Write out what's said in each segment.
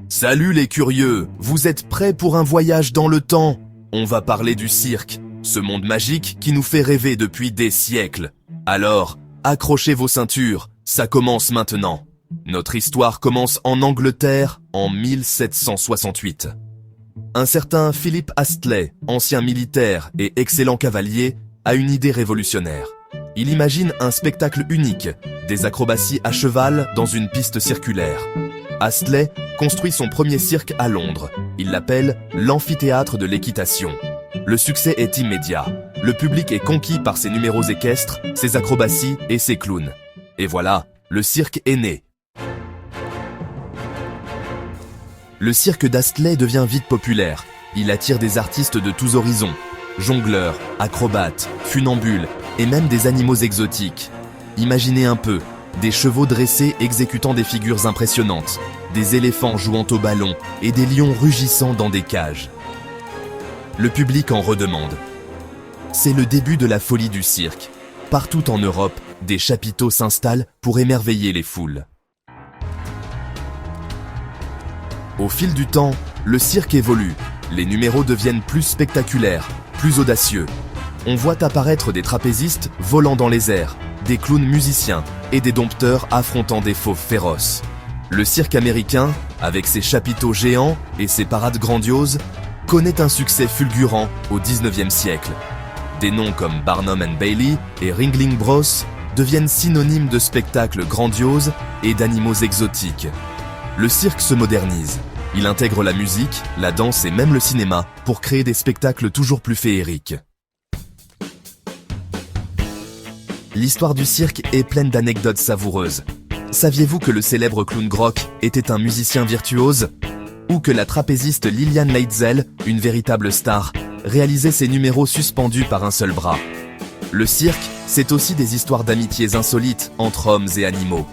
Salut les curieux, vous êtes prêts pour un voyage dans le temps? On va parler du cirque, ce monde magique qui nous fait rêver depuis des siècles. Alors, accrochez vos ceintures, ça commence maintenant. Notre histoire commence en Angleterre en 1768. Un certain Philip Astley, ancien militaire et excellent cavalier, a une idée révolutionnaire. Il imagine un spectacle unique, des acrobaties à cheval dans une piste circulaire. Astley construit son premier cirque à Londres. Il l'appelle l'amphithéâtre de l'équitation. Le succès est immédiat. Le public est conquis par ses numéros équestres, ses acrobaties et ses clowns. Et voilà, le cirque est né. Le cirque d'Astley devient vite populaire. Il attire des artistes de tous horizons. Jongleurs, acrobates, funambules et même des animaux exotiques. Imaginez un peu, des chevaux dressés exécutant des figures impressionnantes, des éléphants jouant au ballon et des lions rugissant dans des cages. Le public en redemande. C'est le début de la folie du cirque. Partout en Europe, des chapiteaux s'installent pour émerveiller les foules. Au fil du temps, le cirque évolue. Les numéros deviennent plus spectaculaires, plus audacieux. On voit apparaître des trapézistes volant dans les airs, des clowns musiciens et des dompteurs affrontant des fauves féroces. Le cirque américain, avec ses chapiteaux géants et ses parades grandioses, connaît un succès fulgurant au XIXe siècle. Des noms comme Barnum & Bailey et Ringling Bros deviennent synonymes de spectacles grandioses et d'animaux exotiques. Le cirque se modernise. Il intègre la musique, la danse et même le cinéma pour créer des spectacles toujours plus féeriques. L'histoire du cirque est pleine d'anecdotes savoureuses. Saviez-vous que le célèbre clown Grock était un musicien virtuose? Ou que la trapéziste Lillian Leitzel, une véritable star, réalisait ses numéros suspendus par un seul bras? Le cirque, c'est aussi des histoires d'amitiés insolites entre hommes et animaux.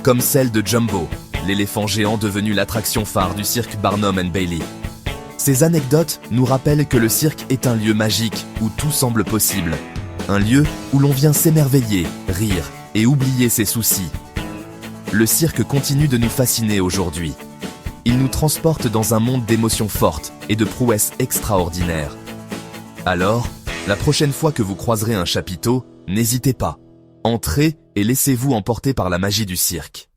Comme celle de Jumbo, l'éléphant géant devenu l'attraction phare du cirque Barnum & Bailey. Ces anecdotes nous rappellent que le cirque est un lieu magique où tout semble possible. Un lieu où l'on vient s'émerveiller, rire et oublier ses soucis. Le cirque continue de nous fasciner aujourd'hui. Il nous transporte dans un monde d'émotions fortes et de prouesses extraordinaires. Alors, la prochaine fois que vous croiserez un chapiteau, n'hésitez pas. Entrez et laissez-vous emporter par la magie du cirque.